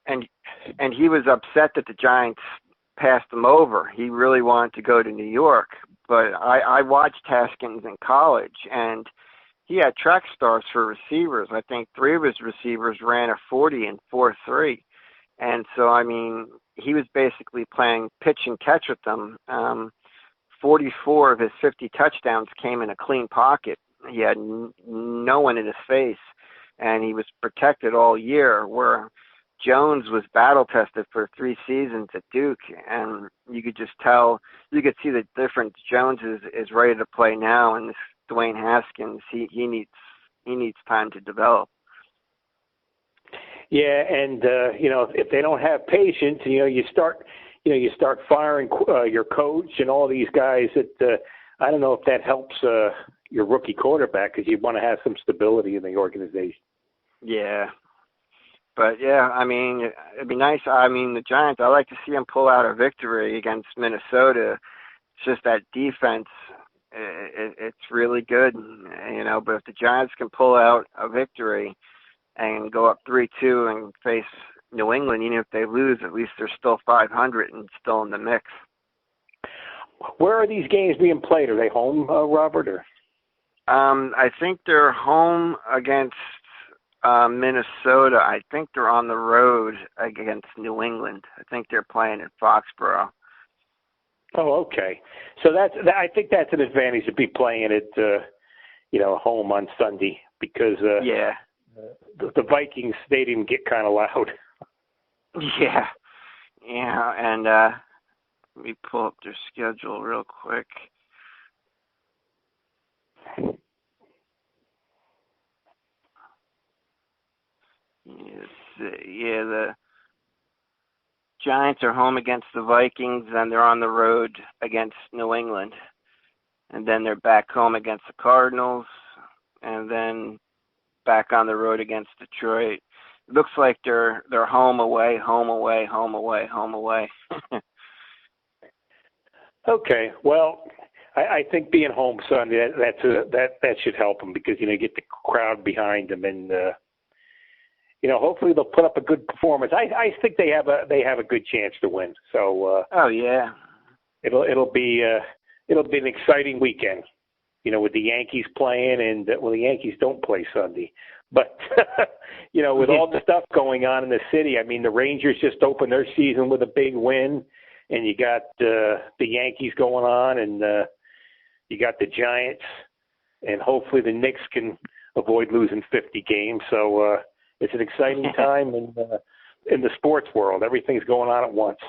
and he was upset that the Giants passed him over. He really wanted to go to New York, but I watched Haskins in college, and he had track stars for receivers. I think 3 of his receivers ran a 40 and 4.3. And so, I mean, he was basically playing pitch and catch with them. 44 of his 50 touchdowns came in a clean pocket. He had no one in his face, and he was protected all year, where Jones was battle-tested for 3 seasons at Duke, and you could just tell, you could see the difference. Jones is ready to play now, and this Dwayne Haskins, he needs time to develop. Yeah, and if they don't have patience, you start firing your coach and all these guys. That I don't know if that helps your rookie quarterback, because you want to have some stability in the organization. Yeah, but yeah, I mean, it'd be nice. I mean, the Giants, I like to see them pull out a victory against Minnesota. It's just that defense. It's really good, but if the Giants can pull out a victory and go up 3-2 and face New England, even if they lose, at least they're still 500 and still in the mix. Where are these games being played? Are they home, Robert? Or? I think they're home against Minnesota. I think they're on the road against New England. I think they're playing at Foxborough. Oh, okay. So I think that's an advantage to be playing at home on Sunday, because yeah. The Vikings stadium get kind of loud. Yeah, and let me pull up their schedule real quick. The Giants are home against the Vikings, and they're on the road against New England, and then they're back home against the Cardinals, and then back on the road against Detroit. It looks like they're home away, home away, home away, home away. Okay. Well, I think being home Sunday, that should help them, because you get the crowd behind them, and hopefully they'll put up a good performance. I think they have a good chance to win. So oh yeah, it'll be an exciting weekend. With the Yankees playing, and the Yankees don't play Sunday. But, with all the stuff going on in the city, I mean, the Rangers just opened their season with a big win, and you got the Yankees going on, and you got the Giants, and hopefully the Knicks can avoid losing 50 games. So it's an exciting time in the sports world. Everything's going on at once.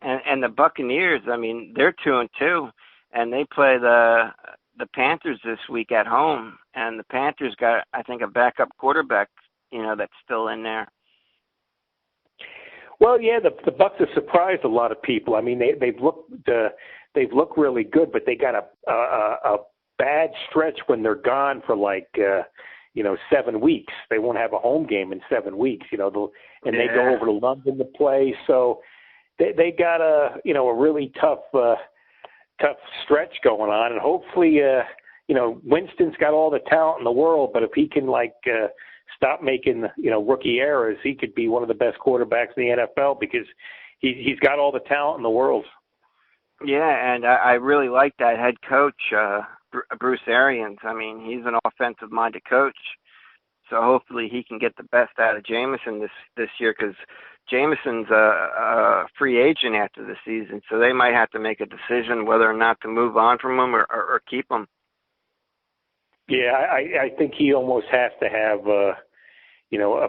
And the Buccaneers, I mean, they're 2-2, and they play the Panthers this week at home, and the Panthers got, I think, a backup quarterback, that's still in there. Well, yeah, the Bucs have surprised a lot of people. I mean, they've looked really good, but they got a bad stretch when they're gone for 7 weeks. They won't have a home game in 7 weeks, They go over to London to play, so they got a really tough stretch going on, and hopefully, Winston's got all the talent in the world, but if he can stop making rookie errors, he could be one of the best quarterbacks in the NFL, because he's got all the talent in the world. Yeah, and I really like that head coach, Bruce Arians. I mean, he's an offensive-minded coach, so hopefully he can get the best out of Jameson this year, because Jameson's a free agent after the season, so they might have to make a decision whether or not to move on from him or keep him. Yeah, I think he almost has to have a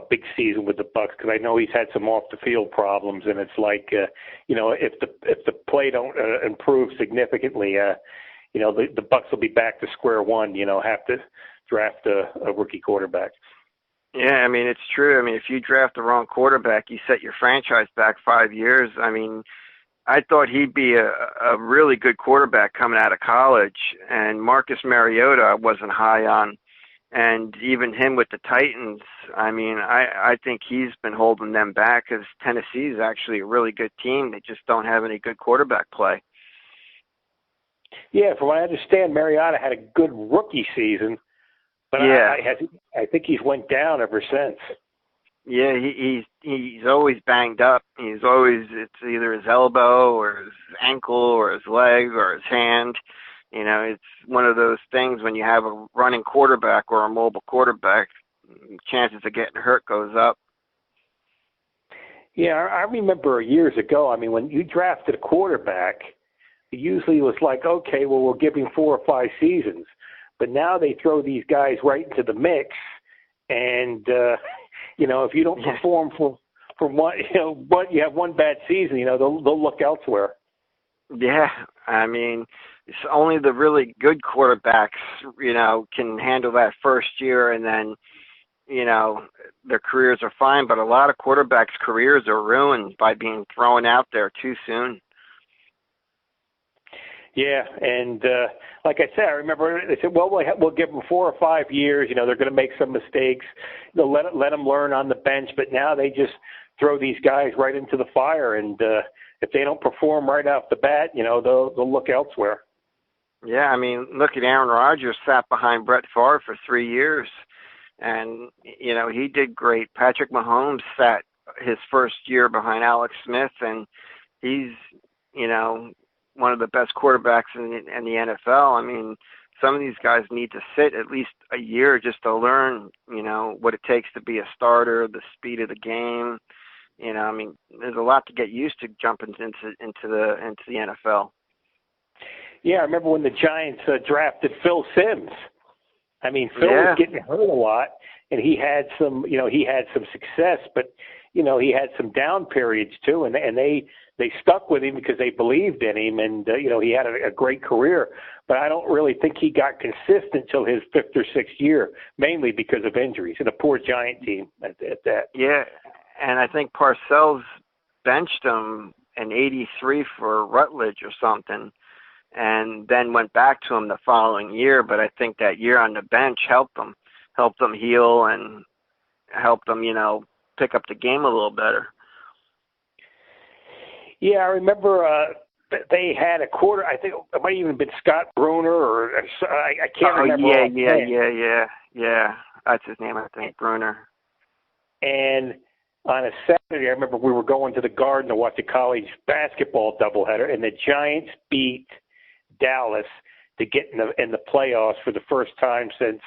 big season with the Bucs, because I know he's had some off the field problems, and it's like if the play don't improve significantly, the Bucs will be back to square one. Have to draft a rookie quarterback. Yeah, I mean, it's true. I mean, if you draft the wrong quarterback, you set your franchise back 5 years. I mean, I thought he'd be a really good quarterback coming out of college, and Marcus Mariota I wasn't high on, and even him with the Titans, I mean, I think he's been holding them back, because Tennessee is actually a really good team. They just don't have any good quarterback play. Yeah, from what I understand, Mariota had a good rookie season, but yeah. I think he's went down ever since. Yeah, he's always banged up. It's either his elbow or his ankle or his leg or his hand. It's one of those things when you have a running quarterback or a mobile quarterback, chances of getting hurt goes up. Yeah, I remember years ago, I mean, when you drafted a quarterback, it usually was like, okay, well, we'll give him 4 or 5 seasons. But now they throw these guys right into the mix. And, if you don't perform for one, you have one bad season, they'll look elsewhere. Yeah, I mean, it's only the really good quarterbacks, can handle that first year, and then, their careers are fine. But a lot of quarterbacks' careers are ruined by being thrown out there too soon. Yeah, and like I said, I remember they said, well, we'll give them 4 or 5 years. They're going to make some mistakes. Let them learn on the bench. But now they just throw these guys right into the fire, and if they don't perform right off the bat, they'll look elsewhere. Yeah, I mean, look at Aaron Rodgers sat behind Brett Favre for 3 years, and he did great. Patrick Mahomes sat his first year behind Alex Smith, and he's one of the best quarterbacks in the NFL. I mean, some of these guys need to sit at least a year just to learn, what it takes to be a starter, the speed of the game. I mean, there's a lot to get used to jumping into the NFL. Yeah, I remember when the Giants drafted Phil Simms. I mean, Phil was getting hurt a lot, and he had some success, but he had some down periods too, and they stuck with him because they believed in him, and he had a great career. But I don't really think he got consistent till his 5th or 6th year, mainly because of injuries and a poor Giant team at that. Yeah, and I think Parcells benched him in '83 for Rutledge or something, and then went back to him the following year. But I think that year on the bench helped them heal and helped them, pick up the game a little better. Yeah, I remember they had a quarter. I think it might have even been Scott Bruner, or I can't remember. Yeah. That's his name, I think, Bruner. And on a Saturday, I remember we were going to the Garden to watch a college basketball doubleheader, and the Giants beat Dallas to get in the playoffs for the first time since,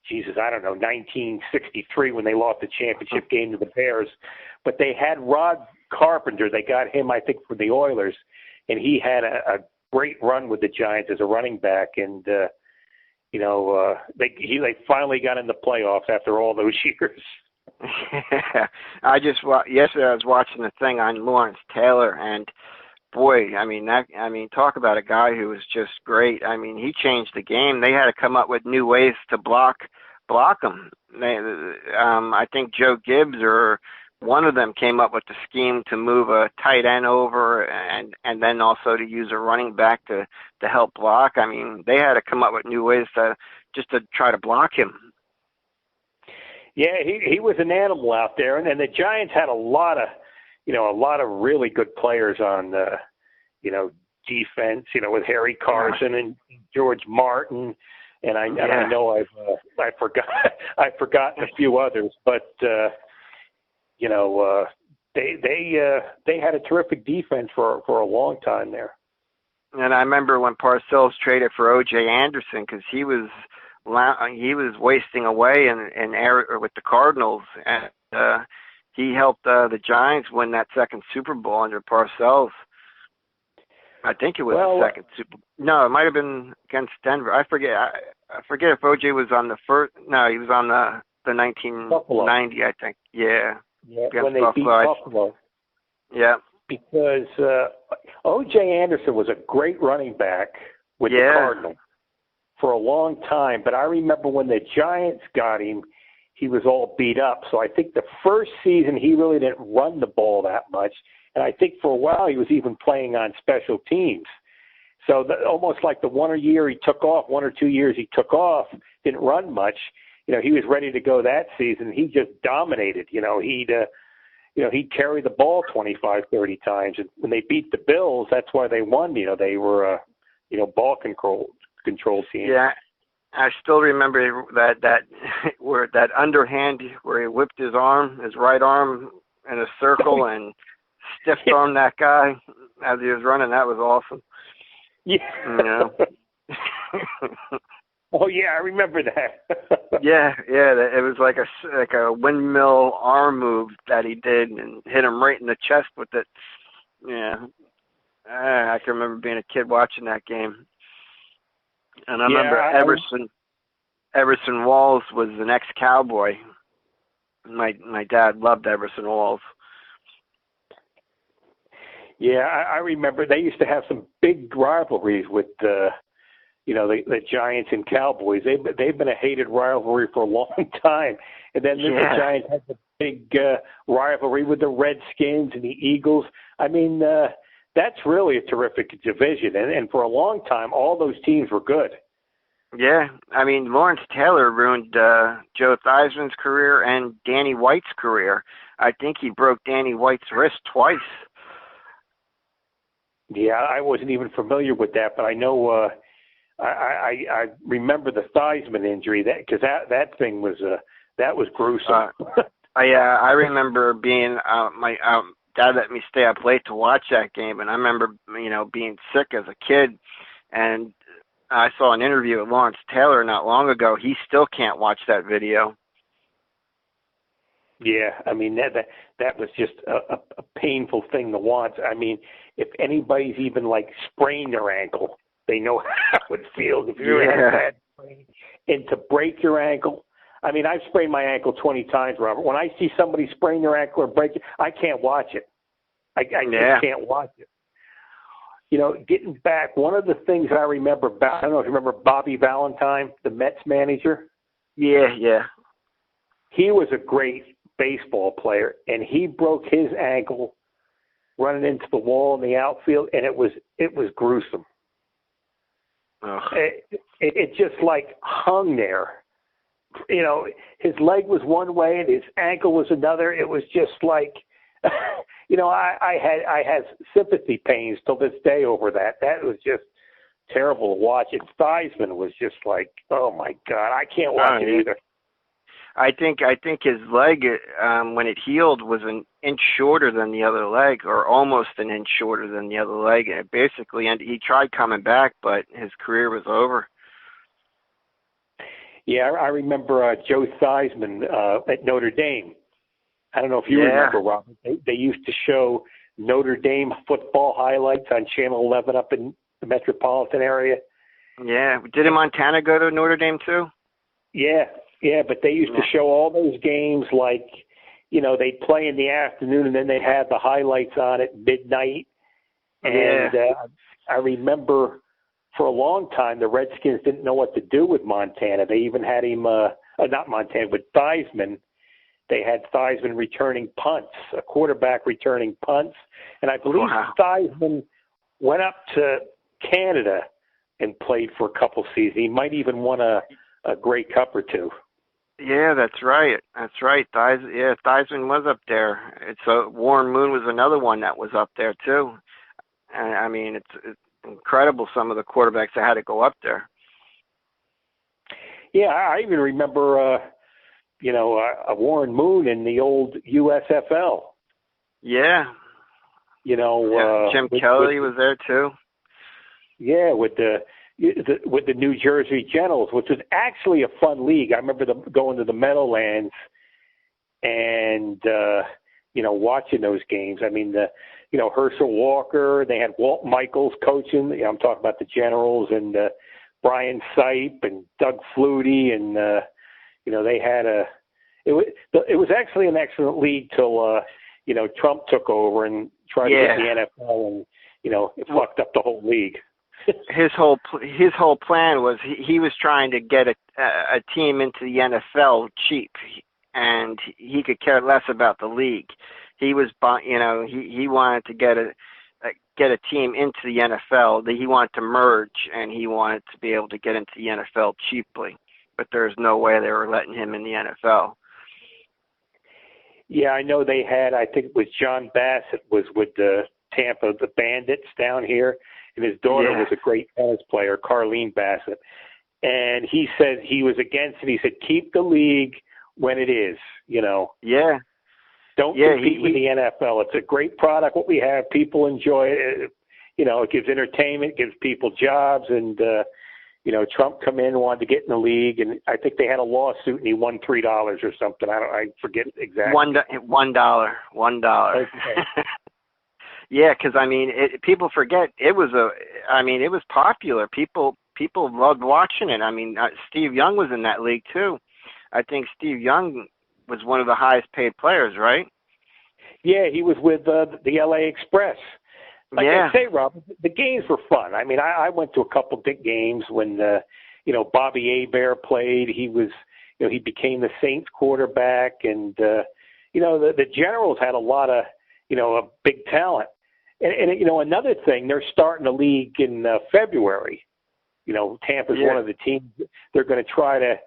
1963 when they lost the championship game to the Bears. But they had Rod Carpenter. They got him, I think, for the Oilers, and he had a great run with the Giants as a running back. And they finally got in the playoffs after all those years. Yesterday I was watching the thing on Lawrence Taylor, and boy, talk about a guy who was just great. I mean, he changed the game. They had to come up with new ways to block him. I think Joe Gibbs or one of them came up with the scheme to move a tight end over and then also to use a running back to help block. I mean, they had to come up with new ways to try to block him. Yeah, he was an animal out there, and the Giants had a lot of really good players on defense, with Harry Carson and George Martin, and I know I've forgotten a few others, but they had a terrific defense for a long time there. And I remember when Parcells traded for O.J. Anderson because he was wasting away in with the Cardinals, and he helped the Giants win that second Super Bowl under Parcells. I think it was the second Super Bowl. No, it might have been against Denver. I forget if O.J. was on the first. No, he was on the 1990, Buffalo. I think. Yeah. Yeah, when they beat Buffalo. Yeah. Because O.J. Anderson was a great running back with the Cardinals for a long time. But I remember when the Giants got him, he was all beat up. So I think the first season he really didn't run the ball that much. And I think for a while he was even playing on special teams. So almost like the 1 year he took off, 1 or 2 years he took off, didn't run much. He was ready to go that season. He just dominated. He'd carry the ball 25, 30 times. And when they beat the Bills, that's why they won. They were a, ball control team. Yeah. I still remember that underhand where he whipped his right arm in a circle and stiff-armed that guy as he was running. That was awesome. Yeah. Oh yeah, I remember that. Yeah, it was like a windmill arm move that he did and hit him right in the chest with it. Yeah, I can remember being a kid watching that game, and I remember Everson Walls was the next Cowboy. My dad loved Everson Walls. Yeah, I remember they used to have some big rivalries with the Giants and Cowboys. They've been a hated rivalry for a long time. And then the Giants had the big rivalry with the Redskins and the Eagles. I mean, that's really a terrific division. And for a long time, all those teams were good. Yeah, I mean, Lawrence Taylor ruined Joe Theismann's career and Danny White's career. I think he broke Danny White's wrist twice. Yeah, I wasn't even familiar with that, but I know I remember the Theismann injury because that thing was that was gruesome. I remember being my dad let me stay up late to watch that game, and I remember being sick as a kid, and I saw an interview with Lawrence Taylor not long ago. He still can't watch that video. Yeah, I mean that was just a painful thing to watch. I mean, if anybody's even like sprained their ankle, they know how it feels. If you have a bad sprain and to break your ankle. I mean, I've sprained my ankle 20 times, Robert. When I see somebody sprain their ankle or break it, I can't watch it. I just can't watch it. Getting back, one of the things I remember, I don't know if you remember Bobby Valentine, the Mets manager. Yeah. He was a great baseball player, and he broke his ankle running into the wall in the outfield, and it was gruesome. It just like hung there. His leg was one way and his ankle was another. It was just like, I had sympathy pains till this day over that. That was just terrible to watch. And Theismann was just like, oh my God, I can't watch it either. I think his leg, when it healed, was an inch shorter than the other leg, or almost an inch shorter than the other leg. And it basically, and he tried coming back, but his career was over. Yeah, I remember Joe Theismann at Notre Dame. I don't know if you remember, Robert. They used to show Notre Dame football highlights on Channel 11 up in the metropolitan area. Yeah. Didn't Montana go to Notre Dame too? Yeah, but they used to show all those games like, they'd play in the afternoon and then they'd have the highlights on at midnight. And I remember for a long time the Redskins didn't know what to do with Montana. They even had him, not Montana, but Theismann. They had Theismann returning punts, a quarterback returning punts. And I believe Theismann went up to Canada and played for a couple seasons. He might even won a Grey Cup or two. Yeah, that's right. Theismann was up there. Warren Moon was another one that was up there too. And I mean, it's incredible some of the quarterbacks that had to go up there. Yeah, I even remember, a Warren Moon in the old USFL. Yeah. Jim Kelly was there too. Yeah, with the New Jersey Generals, which was actually a fun league. I remember going to the Meadowlands and, watching those games. I mean, Herschel Walker, they had Walt Michaels coaching. I'm talking about the Generals, and Brian Sipe and Doug Flutie. And, they had it was actually an excellent league till, Trump took over and tried to get the NFL, and, it fucked up the whole league. His whole plan was he was trying to get a team into the NFL cheap, and he could care less about the league. He was, he wanted to get a team into the NFL. He wanted to merge, and he wanted to be able to get into the NFL cheaply. But there's no way they were letting him in the NFL. Yeah, I know they had. I think it was John Bassett was with the Tampa, the Bandits down here. And his daughter was a great tennis player, Carlene Bassett. And he said he was against it. He said, keep the league when it is, Yeah. Don't compete with the NFL. It's a great product, what we have. People enjoy it. It gives entertainment, gives people jobs. And, Trump come in, wanted to get in the league, and I think they had a lawsuit, and he won $3 or something. I forget exactly. $1. Okay. Yeah, because people forget it was it was popular. People loved watching it. Steve Young was in that league too. I think Steve Young was one of the highest paid players, right? Yeah, he was with the LA Express. Like I say, Rob, the games were fun. I went to a couple big games when Bobby Hebert played. He was he became the Saints quarterback, and the Generals had a lot of a big talent. And another thing, they're starting a league in February. Tampa's one of the teams. They're going to try to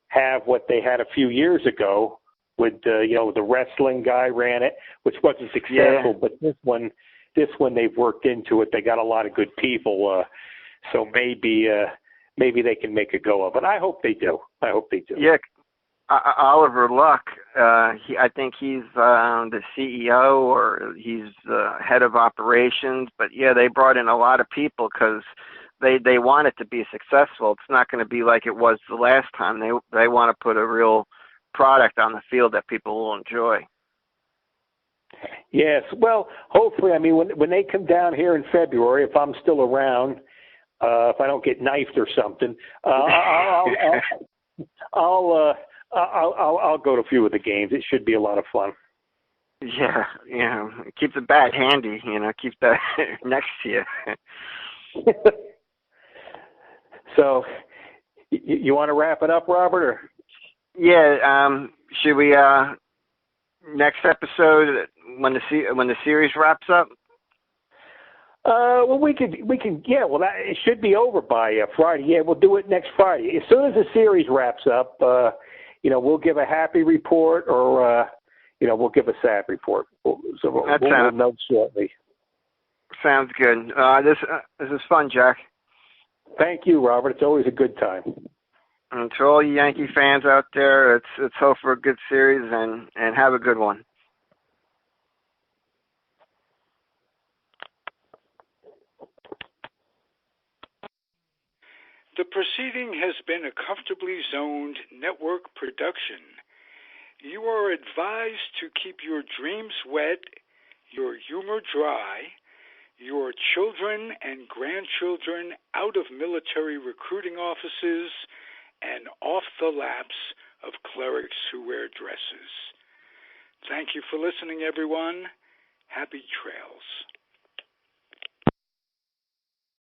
have what they had a few years ago with the wrestling guy ran it, which wasn't successful. But this one they've worked into it. They got a lot of good people, so maybe they can make a go of it. I hope they do. Yeah. Oliver Luck, I think he's the CEO or he's the head of operations. But they brought in a lot of people because they want it to be successful. It's not going to be like it was the last time. They want to put a real product on the field that people will enjoy. Yes, well, hopefully. When they come down here in February, if I'm still around, if I don't get knifed or something, I'll go to a few of the games. It should be a lot of fun. Yeah. Keep the bat handy. Keep that next to you. So, you want to wrap it up, Robert? Or? Yeah. Should we? Next episode when the series wraps up. Well, we can. Yeah. Well, it should be over by Friday. Yeah, we'll do it next Friday. As soon as the series wraps up, we'll give a happy report or we'll give a sad report. We'll know shortly. Sounds good. This is fun, Jack. Thank you, Robert. It's always a good time. And to all you Yankee fans out there, let's hope for a good series and have a good one. The proceeding has been a comfortably zoned network production. You are advised to keep your dreams wet, your humor dry, your children and grandchildren out of military recruiting offices and off the laps of clerics who wear dresses. Thank you for listening, everyone. Happy trails.